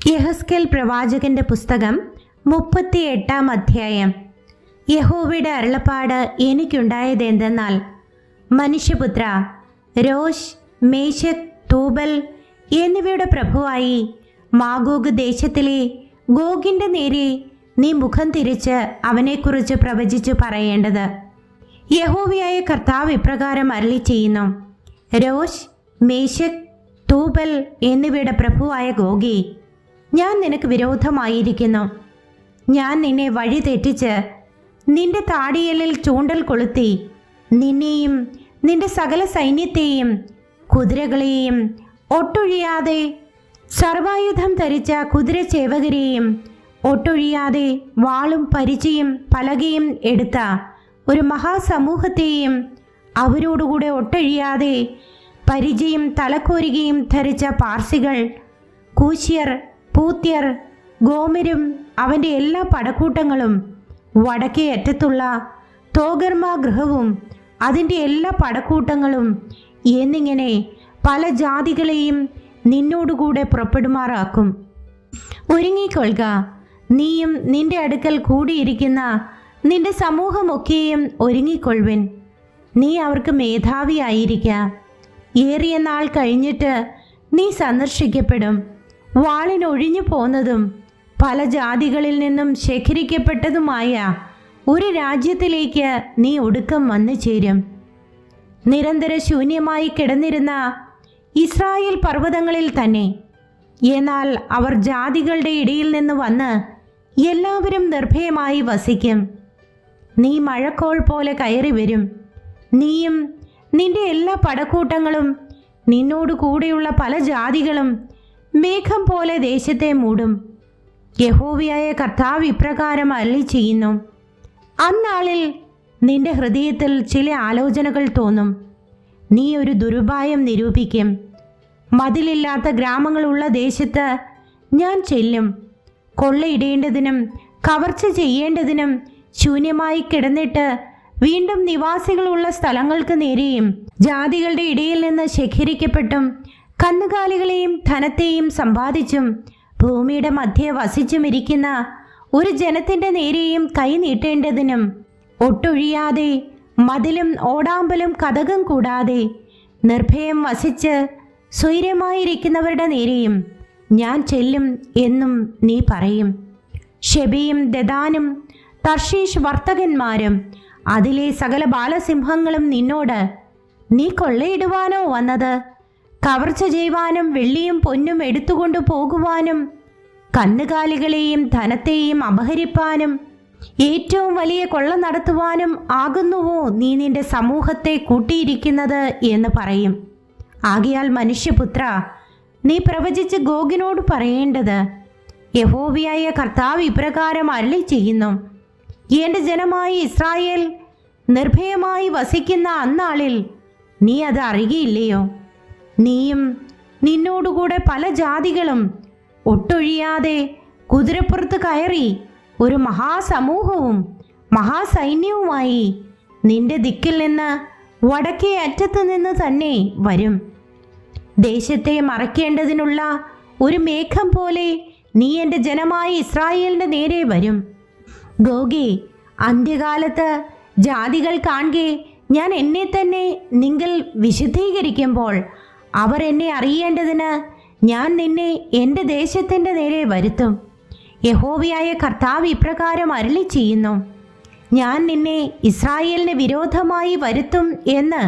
യെഹെസ്കേൽ പ്രവാചകന്റെ പുസ്തകം 38-ാം അധ്യായം. യഹോവയുടെ അരുളപ്പാട് എനിക്കുണ്ടായതെന്തെന്നാൽ, മനുഷ്യപുത്ര, രോഷ്, മേശക്, തൂബൽ എന്നിവയുടെ പ്രഭുവായി മാഗോഗ് ദേശത്തിലെ ഗോഗിന്റെ നേരെ നീ മുഖം തിരിച്ച് അവനെക്കുറിച്ച് പ്രവചിച്ചു പറയേണ്ടത്: യഹോവയായ കർത്താവ് ഇപ്രകാരം അരുളി ചെയ്യുന്നു: രോഷ്, മേശക്, തൂബൽ എന്നിവയുടെ പ്രഭുവായ ഗോഗി, ഞാൻ നിനക്ക് വിരോധമായിരിക്കുന്നു. ഞാൻ നിന്നെ വഴി തെറ്റിച്ച് നിന്റെ താടിയലിൽ ചൂണ്ടൽ കൊളുത്തി നിന്നെയും നിന്റെ സകല സൈന്യത്തെയും കുതിരകളെയും ഒട്ടൊഴിയാതെ സർവായുധം ധരിച്ച കുതിരചേവകരെയും ഒട്ടൊഴിയാതെ വാളും പരിചയും പലകയും എടുത്ത ഒരു മഹാസമൂഹത്തെയും അവരോടുകൂടെ ഒട്ടൊഴിയാതെ പരിചയും തലക്കോരുകയും ധരിച്ച പാർസികൾ, കൂശ്യർ, പൂത്യർ, ഗോമരും അവൻ്റെ എല്ലാ പടക്കൂട്ടങ്ങളും, വടക്കേ അറ്റത്തുള്ള തോഗർമ ഗൃഹവും അതിൻ്റെ എല്ലാ പടക്കൂട്ടങ്ങളും എന്നിങ്ങനെ പല ജാതികളെയും നിന്നോടുകൂടെ പുറപ്പെടുമാറാക്കും. ഒരുങ്ങിക്കൊള്ളുക, നീയും നിന്റെ അടുക്കൽ കൂടിയിരിക്കുന്ന നിന്റെ സമൂഹമൊക്കെയും ഒരുങ്ങിക്കൊള്ളുവിൻ. നീ അവർക്ക് മേധാവിയായിരിക്ക. ഏറിയ നാൾ കഴിഞ്ഞിട്ട് നീ സന്ദർശിക്കപ്പെടും. വാളിനൊഴിഞ്ഞു പോന്നതും പല ജാതികളിൽ നിന്നും ശേഖരിക്കപ്പെട്ടതുമായ ഒരു രാജ്യത്തിലേക്ക് നീ ഒടുക്കം വന്നു ചേരും. നിരന്തര ശൂന്യമായി കിടന്നിരുന്ന ഇസ്രായേൽ പർവ്വതങ്ങളിൽ തന്നെ. എന്നാൽ അവർ ജാതികളുടെ ഇടയിൽ നിന്ന് വന്ന് എല്ലാവരും നിർഭയമായി വസിക്കും. നീ മഴക്കോൾ പോലെ കയറി വരും. നീയും നിന്റെ എല്ലാ പടക്കൂട്ടങ്ങളും നിന്നോട് കൂടെയുള്ള പല ജാതികളും മേഘം പോലെ ദേശത്തെ മൂടും. യഹോവയായ കർത്താവ് ഇപ്രകാരം അരുളി ചെയ്യുന്നു: അന്നാളിൽ നിന്റെ ഹൃദയത്തിൽ ചില ആലോചനകൾ തോന്നും. നീ ഒരു ദുരുപായം നിരൂപിക്കും. മതിലില്ലാത്ത ഗ്രാമങ്ങളുള്ള ദേശത്ത് ഞാൻ ചെല്ലും. കൊള്ളയിടേണ്ടതിനും കവർച്ച ചെയ്യേണ്ടതിനും ശൂന്യമായി കിടന്നിട്ട് വീണ്ടും നിവാസികളുള്ള സ്ഥലങ്ങൾക്ക് നേരെയും ജാതികളുടെ ഇടയിൽ നിന്ന് ശേഖരിക്കപ്പെട്ടും കന്നുകാലികളെയും ധനത്തെയും സമ്പാദിച്ചും ഭൂമിയുടെ മധ്യേ വസിച്ചുമിരിക്കുന്ന ഒരു ജനത്തിൻ്റെ നേരെയും കൈ നീട്ടേണ്ടതിനും ഒട്ടൊഴിയാതെ മതിലും ഓടാമ്പലും കതകും കൂടാതെ നിർഭയം വസിച്ച് സ്വൈര്യമായിരിക്കുന്നവരുടെ നേരെയും ഞാൻ ചെല്ലും എന്നും നീ പറയും. ഷെബയും ദദാനും തർഷീഷ് വർത്തകന്മാരും അതിലെ സകല ബാലസിംഹങ്ങളും നിന്നോട്: നീ കൊള്ളയിടുവാനോ വന്നത്? കവർച്ച ചെയ്യുവാനും വെള്ളിയും പൊന്നും എടുത്തുകൊണ്ടു പോകുവാനും കന്നുകാലികളെയും ധനത്തെയും അപഹരിപ്പാനും ഏറ്റവും വലിയ കൊള്ള നടത്തുവാനും ആകുന്നുവോ നീ നിന്റെ സമൂഹത്തെ കൂട്ടിയിരിക്കുന്നത് എന്ന് പറയും. ആകയാൽ മനുഷ്യപുത്ര, നീ പ്രവചിച്ച് ഗോഗിനോട് പറയേണ്ടത്: യഹോവയായ കർത്താവ് ഇപ്രകാരം അരുളി ചെയ്യുന്നു: എൻ്റെ ജനമായ ഇസ്രായേൽ നിർഭയമായി വസിക്കുന്ന അന്നാളിൽ നീ അത് അറിയുകയില്ലയോ? നീയും നിന്നോടുകൂടെ പല ജാതികളും ഒട്ടൊഴിയാതെ കുതിരപ്പുറത്ത് കയറി ഒരു മഹാസമൂഹവും മഹാസൈന്യവുമായി നിന്റെ ദിക്കിൽ നിന്ന് വടക്കേ അറ്റത്ത് നിന്ന് തന്നെ വരും. ദേശത്തെ മറയ്ക്കേണ്ടതിനുള്ള ഒരു മേഘം പോലെ നീ എൻ്റെ ജനമായ ഇസ്രായേലിൻ്റെ നേരെ വരും. ഗോഗേ, അന്ത്യകാലത്ത് ജാതികൾ കാണുകെ ഞാൻ എന്നെ തന്നെ നിങ്ങൾ വിശുദ്ധീകരിക്കുമ്പോൾ അവർ എന്നെ അറിയേണ്ടതിന് ഞാൻ നിന്നെ എൻ്റെ ദേശത്തിൻ്റെ നേരെ വരുത്തും. യഹോവയായ കർത്താവ് ഇപ്രകാരം അരുളി ചെയ്യുന്നു: ഞാൻ നിന്നെ ഇസ്രായേലിന് വിരോധമായി വരുത്തും എന്ന്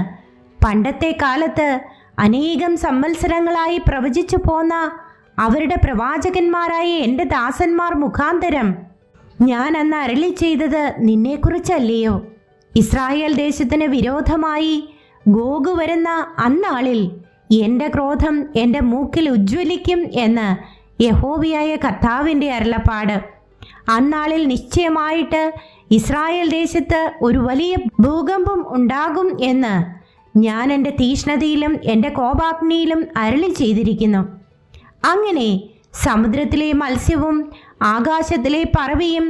പണ്ടത്തെ കാലത്ത് അനേകം സംവത്സരങ്ങളായി പ്രവചിച്ചു പോന്ന അവരുടെ പ്രവാചകന്മാരായ എൻ്റെ ദാസന്മാർ മുഖാന്തരം ഞാൻ അന്ന് അരുളി ചെയ്തത് നിന്നെക്കുറിച്ചല്ലയോ? ഇസ്രായേൽ ദേശത്തിന് വിരോധമായി ഗോഗ് വരുന്ന അന്നാളിൽ എൻ്റെ ക്രോധം എൻ്റെ മൂക്കിൽ ഉജ്ജ്വലിക്കും എന്ന് യഹോവയായ കർത്താവിൻ്റെ അരുളപ്പാട്. അന്നാളിൽ നിശ്ചയമായിട്ട് ഇസ്രായേൽ ദേശത്ത് ഒരു വലിയ ഭൂകമ്പം ഉണ്ടാകും എന്ന് ഞാൻ എൻ്റെ തീഷ്ണതയിലും എൻ്റെ കോപാഗ്നിയിലും അരുളി ചെയ്തിരിക്കുന്നു. അങ്ങനെ സമുദ്രത്തിലെ മത്സ്യവും ആകാശത്തിലെ പറവയും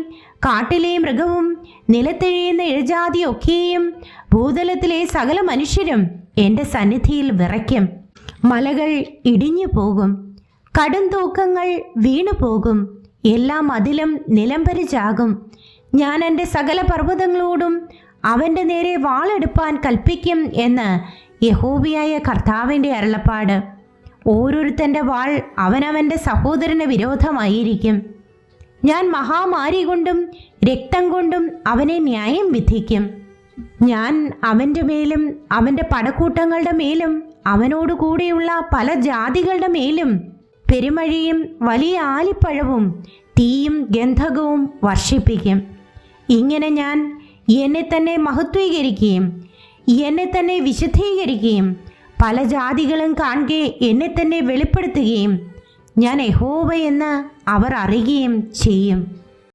കാട്ടിലെ മൃഗവും നിലത്തെഴിയുന്ന ഇഴജാതിയൊക്കെയും ഭൂതലത്തിലെ സകല മനുഷ്യരും എൻ്റെ സന്നിധിയിൽ വിറയ്ക്കും. മലകൾ ഇടിഞ്ഞു പോകും, കടും തൂക്കങ്ങൾ വീണുപോകും, എല്ലാ മതിലും നിലംപരിച്ചാകും. ഞാൻ എൻ്റെ സകല പർവ്വതങ്ങളോടും അവൻ്റെ നേരെ വാളെടുപ്പാൻ കൽപ്പിക്കും എന്ന് യഹോവയായ കർത്താവിൻ്റെ അരുളപ്പാട്. ഓരോരുത്തൻ്റെ വാൾ അവനവൻ്റെ സഹോദരന് വിരോധമായിരിക്കും. ഞാൻ മഹാമാരി കൊണ്ടും രക്തം കൊണ്ടും അവനെ ന്യായം വിധിക്കും. ഞാൻ അവൻ്റെ മേലും അവൻ്റെ പടക്കൂട്ടങ്ങളുടെ മേലും അവനോടു കൂടെയുള്ള പല ജാതികളുടെ മേലും പെരുമഴയും വലിയ ആലിപ്പഴവും തീയും ഗന്ധകവും വർഷിപ്പിക്കും. ഇങ്ങനെ ഞാൻ എന്നെ തന്നെ മഹത്വീകരിക്കുകയും എന്നെ തന്നെ വിശുദ്ധീകരിക്കുകയും പല ജാതികളും കാണുകെ എന്നെ തന്നെ വെളിപ്പെടുത്തുകയും ഞാൻ യഹോവ എന്ന് അവർ അറിയുകയും ചെയ്യും.